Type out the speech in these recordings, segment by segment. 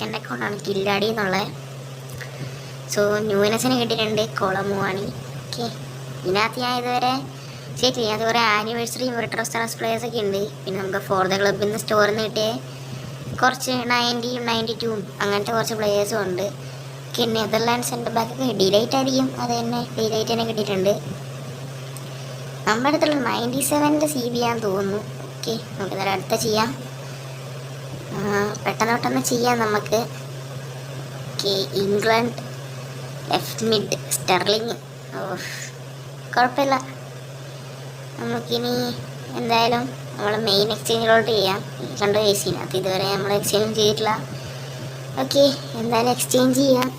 Second അക്കൗണ്ടാണ് കില്ലാടി എന്നുള്ളത്. So ന്യൂനസിനെ കിട്ടിയിട്ടുണ്ട് കൊളമുവാണി. Okay, ഇതിനകത്ത് ഞാൻ ഇതുവരെ ശരി അത് കുറേ ആനിവേഴ്സറിയും റിട്രോ സ്റ്റാർസ് പ്ലേയേഴ്സൊക്കെ ഉണ്ട്. പിന്നെ നമുക്ക് ഫോർ ദ ക്ലബിൽ നിന്ന് സ്റ്റോറിൽ നിന്ന് കിട്ടിയ കുറച്ച് 90-യും 92-യും അങ്ങനത്തെ കുറച്ച് പ്ലേയേഴ്സും ഉണ്ട്. ഓക്കെ, നെതർലാൻഡ് സെൻറ്റർ ബാക്കൊക്കെ ഡിലൈറ്റ് ആയിരിക്കും, അത് തന്നെ ഡിലൈറ്റ് തന്നെ കിട്ടിയിട്ടുണ്ട്. നമ്മുടെ അടുത്തുള്ള 97-ൻ്റെ CB ആണെന്ന് തോന്നുന്നു. ഓക്കെ, നമുക്ക് ഇന്നലെ അടുത്ത ചെയ്യാം, പെട്ടെന്ന് ചെയ്യാം നമുക്ക്. Okay, England left mid Sterling. കുഴപ്പമില്ല, നമുക്കിനി എന്തായാലും നമ്മൾ മെയിൻ എക്സ്ചേഞ്ചിലോട്ട് ചെയ്യാം. കണ്ട കേസിനകത്ത് ഇതുവരെ നമ്മൾ എക്സ്ചേഞ്ച് ചെയ്തിട്ടില്ല. ഓക്കെ, എന്തായാലും എക്സ്ചേഞ്ച് ചെയ്യാം.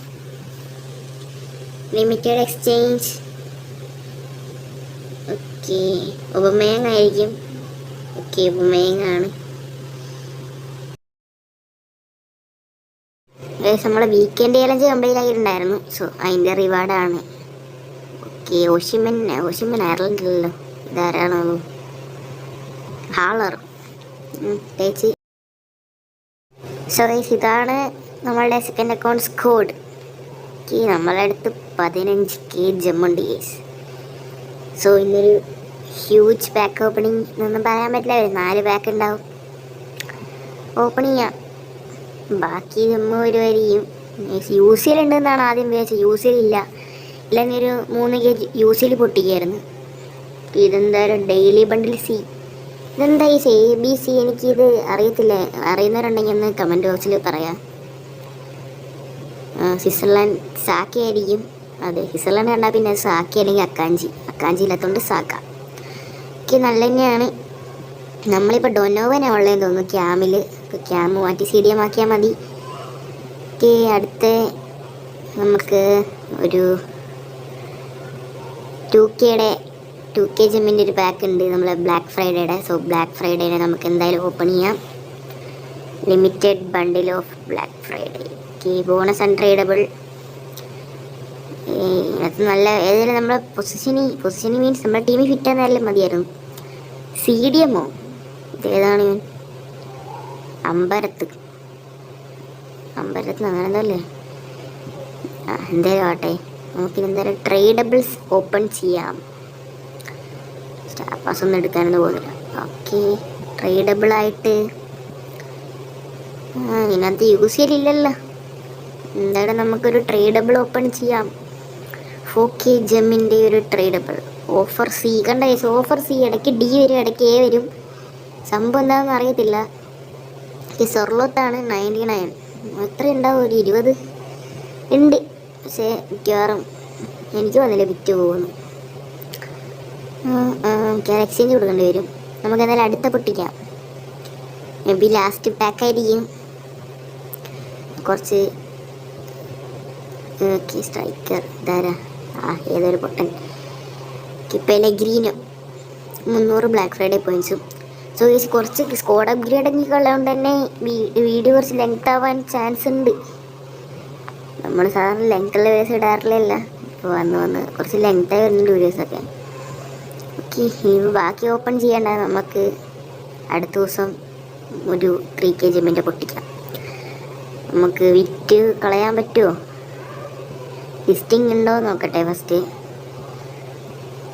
Limited exchange. ഓക്കെ, ഉപമേങ് ആയിരിക്കും. ഓക്കെ, ഉപമേങ് ആണ്. നമ്മളെ വീക്കെൻഡ് ചലഞ്ച് കംപ്ലീറ്റ് ആക്കിയിട്ടുണ്ടായിരുന്നു. സോ അതിൻ്റെ റിവാർഡാണ്. ഓക്കെ, ഓഷിമൻ അയർലൻഡിലല്ലോ, ഇതാരാണോ ഹാളർ ടേച്ച്. സോ ഇതാണ് നമ്മളുടെ സെക്കൻഡ് അക്കൗണ്ട് സ്കോഡ്. ഓക്കെ, നമ്മളെ അടുത്ത് 15K ജമ്മുണ്ട് കേസ്. സോ ഇന്നൊരു ഹ്യൂജ് പാക്ക് ഓപ്പണിങ് എന്നൊന്നും പറയാൻ പറ്റില്ല, 4 പാക്ക് ഉണ്ടാവും. ഓപ്പൺ ചെയ്യാം. ബാക്കി ജമ്മു വരുമായിരിക്കും. UCL ഉണ്ടെന്നാണ് ആദ്യം വിചാരിച്ചത്, UCL ഇല്ല. ഇല്ലെങ്കിൽ ഒരു 3 kg UCL പൊട്ടിക്കായിരുന്നു. ഇതെന്തായാലും ഡെയിലി ബണ്ടിൽ C. ഇതെന്താ ഈ ABC? എനിക്കിത് അറിയത്തില്ല, അറിയുന്നവരുണ്ടെങ്കിൽ ഒന്ന് കമൻറ്റ് ബോക്സിൽ പറയാം. സ്വിറ്റ്സർലാൻഡ് സാക്കി ആയിരിക്കും. അതെ, സ്വിറ്റ്സർലാൻഡ് കണ്ടാൽ പിന്നെ സാക്കി അല്ലെങ്കിൽ അക്കാഞ്ചി ഇല്ലാത്തതുകൊണ്ട് സാക്ക. ഓക്കെ, നല്ല തന്നെയാണ്. നമ്മളിപ്പോൾ ഡൊനോവനെ ഉള്ളതെന്ന് തോന്നുന്നു ക്യാമിൽ. ഇപ്പോൾ ക്യാമ് മാറ്റി CDM ആക്കിയാൽ മതി. ഓക്കെ, അടുത്ത നമുക്ക് ഒരു 2K ജെമ്മിൻ്റെ ഒരു പാക്ക് ഉണ്ട് നമ്മളെ ബ്ലാക്ക് ഫ്രൈഡേയുടെ. സോ ബ്ലാക്ക് ഫ്രൈഡേനെ നമുക്ക് എന്തായാലും ഓപ്പൺ ചെയ്യാം. Limited bundle of black Friday. Okay, bonus അൺട്രേഡബിൾ. അത് നല്ല ഏതായാലും നമ്മളെ പൊസിഷനി മീൻസ് നമ്മുടെ ടീമിൽ ഫിറ്റാന്നാലും മതിയായിരുന്നു. CDMO ഇതേതാണ്? അമ്പരത്ത് അങ്ങനെ എന്തല്ലേ. എന്തായാലും ആട്ടെ, നമുക്കിനെന്തായാലും ട്രേഡബിൾസ് ഓപ്പൺ ചെയ്യാം. സ്റ്റാപ്പാസ് ഒന്നും എടുക്കാനൊന്നും പോകുന്നില്ല. ഓക്കെ, ട്രേഡബിളായിട്ട് ഇതിനകത്ത് UCL ഇല്ലല്ലോ. എന്തായാലും നമുക്കൊരു ട്രേഡബിൾ ഓപ്പൺ ചെയ്യാം. 4K ജെമ്മിൻ്റെ ഒരു ട്രേഡബിൾ ഓഫർ C. കണ്ട കേസ് ഓഫർ C. ഇടയ്ക്ക് D വരും, ഇടയ്ക്ക് A വരും. സംഭവം എന്താണെന്ന് അറിയത്തില്ല. ഈ സൊർലോത്താണ് 99. എത്ര ഉണ്ടാവും? ഒരു 20 ഉണ്ട്. പക്ഷേ മിക്കവാറും എനിക്ക് വന്നില്ല, വിറ്റ് പോകുന്നു. എക്സ്ചേഞ്ച് കൊടുക്കേണ്ടി വരും. നമുക്ക് എന്തായാലും അടുത്ത പൊട്ടിക്കാം. മേ ബി ലാസ്റ്റ് പാക്കായിരിക്കും. കുറച്ച് സ്ട്രൈക്കർ ഇതാരാ? ഏതൊരു പൊട്ടൻ. പെലഗ്രീനോ 300 ബ്ലാക്ക് ഫ്രൈഡേ പോയിൻറ്റ്സും. സോ ഈ കുറച്ച് സ്കോഡ് അപ്ഗ്രേഡ് ഒക്കെ ഉള്ളതുകൊണ്ട് തന്നെ വീഡിയോ കുറച്ച് ലെങ്ത് ആവാൻ ചാൻസ് ഉണ്ട്. നമ്മൾ സാധാരണ ലെങ്ത്തുള്ള വീഡിയോസ് ഇടാറില്ല. ഇപ്പോൾ വന്ന് കുറച്ച് ലെങ്ത്തായി വരുന്നുണ്ട് വീഡിയോസൊക്കെ. ഓക്കെ, ഇനി ബാക്കി ഓപ്പൺ ചെയ്യേണ്ട നമുക്ക് അടുത്ത ദിവസം ഒരു 3K ജെമ്മിൻ്റെ പൊട്ടിക്കാം. നമുക്ക് വിറ്റ് കളയാൻ പറ്റുമോ? ലിസ്റ്റിംഗ് ഉണ്ടോ നോക്കട്ടെ ഫസ്റ്റ്.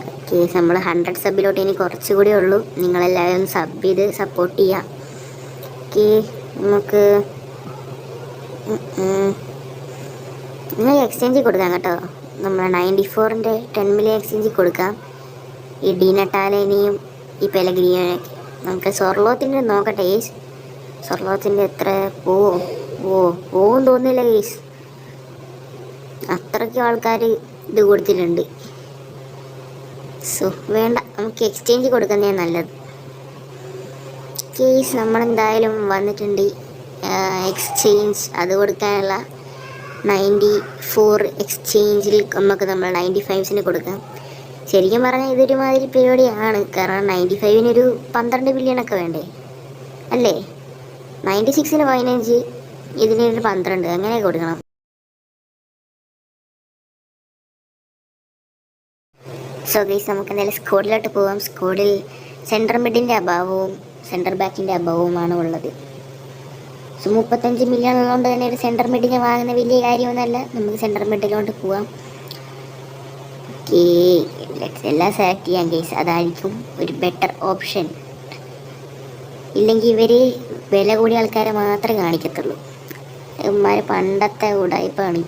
ഓക്കെ, നമ്മൾ 100 സബിലോട്ട് ഇനി കുറച്ചുകൂടി ഉള്ളൂ. നിങ്ങളെല്ലാവരും സബ് ചെയ്ത് സപ്പോർട്ട് ചെയ്യാം. ഓക്കെ, നമുക്ക് നിങ്ങൾ എക്സ്ചേഞ്ച് കൊടുക്കാം കേട്ടോ. നമ്മൾ 94-ൻ്റെ 10 മില്യൺ എക്സ്ചേഞ്ച് കൊടുക്കാം. ഈ ഡീനട്ടാലേനെയും ഈ പെലഗ്രീനൊക്കെ. നമുക്ക് സൊർലോത്തിൻ്റെ നോക്കട്ടെ ഗേസ്. സൊർലോത്തിൻ്റെ എത്ര പോവും തോന്നുന്നില്ല ഗേസ്. അത്രയ്ക്കും ആൾക്കാർ ഇത് കൊടുത്തിട്ടുണ്ട്. സോ വേണ്ട, നമുക്ക് എക്സ്ചേഞ്ച് കൊടുക്കുന്നതാണ് നല്ലത്. കേസ് നമ്മളെന്തായാലും വന്നിട്ടുണ്ട്. എക്സ്ചേഞ്ച് അത് കൊടുക്കാനുള്ള 94 എക്സ്ചേഞ്ചിൽ നമുക്ക് നമ്മൾ 95-ന് കൊടുക്കാം. ശരിക്കും പറഞ്ഞാൽ ഇതൊരു മാതിരി പരിപാടിയാണ്. കാരണം 95-നൊരു 12 ബില്യണൊക്കെ വേണ്ടേ അല്ലേ? 96-ന് 15, ഇതിനൊരു 12, അങ്ങനെ കൊടുക്കണം. സോ ഗൈസ്, നമുക്ക് എന്തായാലും സ്കോഡിലോട്ട് പോകാം. സ്കോഡിൽ സെൻറ്റർ മിഡിൻ്റെ അഭാവവും സെൻറ്റർ ബാക്കിൻ്റെ അഭാവവുമാണ് ഉള്ളത്. സോ 35 മില്യൺ ഉള്ളതുകൊണ്ട് തന്നെ ഒരു സെൻറ്റർ മിഡിനെ വാങ്ങുന്ന വലിയ കാര്യമൊന്നുമല്ല. നമുക്ക് സെൻറ്റർ മിഡിലോട്ട് പോവാം. ഓക്കേ, എല്ലാം സെലക്ട് ചെയ്യാം ഗൈസ്. അതായിരിക്കും ഒരു ബെറ്റർ ഓപ്ഷൻ. ഇല്ലെങ്കിൽ ഇവർ വില കൂടിയ ആൾക്കാരെ മാത്രമേ കാണിക്കത്തുള്ളൂ. ഇവന്മാർ പണ്ടത്തെ ഉടായ്പാണ്.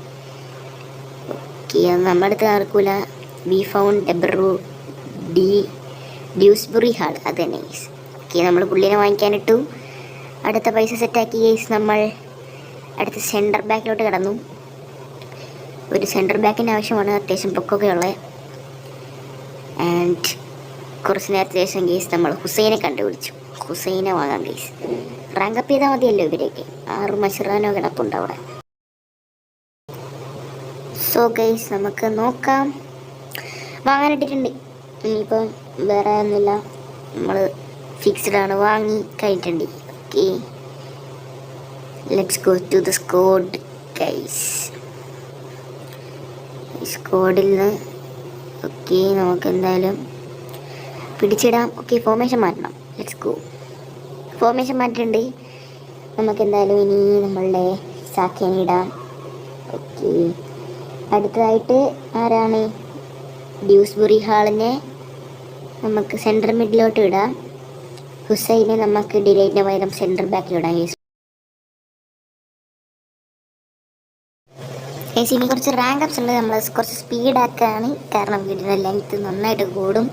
ഓക്കെ, നമ്മുടെ അടുത്ത് നടക്കൂല. വി ഫൗണ്ട് ഡ്യൂസ്ബറി ഹാൾ, അത് തന്നെ ഗൈസ്. ഓക്കെ, നമ്മൾ പുള്ളിനെ വാങ്ങിക്കാനിട്ടു. അടുത്ത പൈസ സെറ്റാക്കി ഗൈസ്. നമ്മൾ അടുത്ത സെൻറ്റർ ബാക്കിലോട്ട് കിടന്നു. ഒരു സെൻറ്റർ ബാക്കിൻ്റെ ആവശ്യമാണ്, അത്യാവശ്യം പൊക്കൊക്കെ ഉള്ളത്. ആൻഡ് കുറച്ച് നേരത്തെ ശേഷം ഗൈസ് നമ്മൾ ഹുസൈനെ കണ്ടുപിടിച്ചു. ഹുസൈനെ വാങ്ങാം ഗൈസ്. റാങ്ക് അപ്പ് ചെയ്താൽ മതിയല്ലോ ഇവരെയൊക്കെ. 6 മഷറാനോ കിടപ്പുണ്ട് അവിടെ. സോ ഗൈസ് നമുക്ക് നോക്കാം. വാങ്ങാനിട്ടിട്ടുണ്ട്. ഇനിയിപ്പം വേറെ ഒന്നുമില്ല, നമ്മൾ ഫിക്സ്ഡ് ആണ്, വാങ്ങി കഴിഞ്ഞിട്ടുണ്ട്. Okay, let's go to the squad guys. സ്ക്വാഡിൽ നിന്ന് ഓക്കെ നമുക്ക് എന്തായാലും പിടിച്ചിടാം. ഓക്കെ, ഫോർമേഷൻ മാറ്റണം. Let's go. ഫോർമേഷൻ മാറ്റിയിട്ടുണ്ട്. നമുക്ക് എന്തായാലും ഇനി നമ്മളുടെ സാക്കിനെ ഇടാം. ഓക്കെ, അടുത്തതായിട്ട് ആരാണ്? ഡ്യൂസ്ബറി ഹാളിനെ നമുക്ക് സെൻറ്റർ മിഡിലോട്ട് ഇടാം. ഹുസൈനെ നമുക്ക് ഡിലൈറ്റിന് പകരം സെൻറ്റർ ബാക്കിലിടാം. ഇനി കുറച്ച് റാങ്ക് അപ്സ് ഉണ്ട്. നമ്മൾ കുറച്ച് സ്പീഡാക്കാണ്, കാരണം വീടിൻ്റെ ലെങ്ത്ത് നന്നായിട്ട് കൂടും.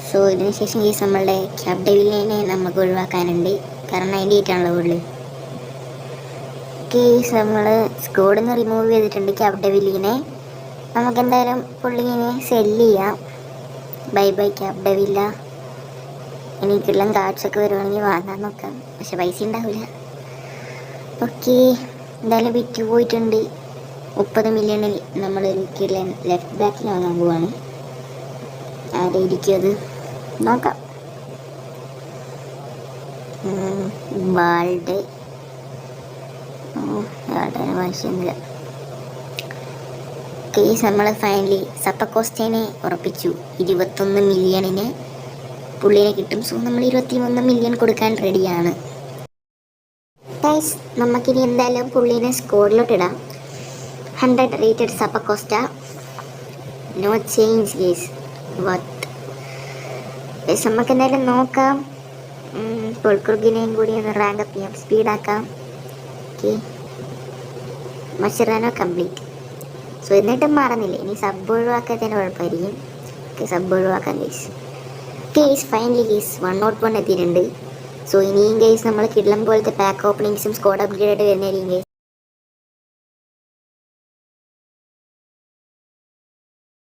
സോ ഇതിന് ശേഷം കേസ് നമ്മളുടെ ക്യാബ് ഡെവിലിനെ നമുക്ക് ഒഴിവാക്കാനുണ്ട്, കാരണം 98 ആണല്ലോ കൂടുതൽ. കേസ് നമ്മൾ സ്ക്വാഡിൽ നിന്ന് റിമൂവ് ചെയ്തിട്ടുണ്ട് ക്യാബ് ഡെവിലിനെ. നമുക്കെന്തായാലും പുള്ളിനെ സെല്ല് ചെയ്യാം. Bye bye Capdevila. എനിക്കുള്ള കാർഡ്സൊക്കെ വരുവാണെങ്കിൽ വാങ്ങാൻ നോക്കാം, പക്ഷെ പൈസ ഉണ്ടാവില്ല. ഓക്കെ, എന്തായാലും വിറ്റ് പോയിട്ടുണ്ട്. 30 മില്യണിൽ നമ്മൾ എനിക്കുള്ള ലെഫ്റ്റ് ബാക്കിൽ വാങ്ങാൻ പോവാണ്. ആരായിരിക്കും അത് നോക്കാം. ബാൾഡ് ആവശ്യമില്ല. കേസ് നമ്മൾ ഫൈനലി സപ്പക്കോസ്റ്റേനെ ഉറപ്പിച്ചു. 21 മില്യണിന് പുള്ളിനെ കിട്ടും. സോ നമ്മൾ 21 മില്യൺ കൊടുക്കാൻ റെഡിയാണ്. ഗൈസ്, നമുക്കിനി എന്തായാലും പുള്ളിനെ സ്ക്വാഡിലോട്ട് ഇടാം. 100 rated Zappacosta, no change guys. What guys, നമുക്ക് എന്തായാലും നോക്കാം. പൊൾക്കുർഗിനെയും കൂടി ഒന്ന് റാങ്ക് അപ്പ് ചെയ്യാം, സ്പീഡാക്കാം. Okay, Mascherano complete. സോ എന്നിട്ടും മാറുന്നില്ല. ഇനി സബ് ഒഴിവാക്കാത്തതിന് കുഴപ്പമായിരിക്കും. ഓക്കെ, സബ് ഒഴിവാക്കാം ഗൈസ്. കേസ് ഫൈനലി കേസ് 101 എത്തിയിട്ടുണ്ട്. സോ ഇനിയും കേസ് നമ്മൾ കിഡ്ലം പോലത്തെ പാക്ക് ഓപ്പണിങ്സും സ്ക്വാഡ് അപ്ഗ്രേഡ് ആയിട്ട് വരുന്നതായിരിക്കും കേസ്.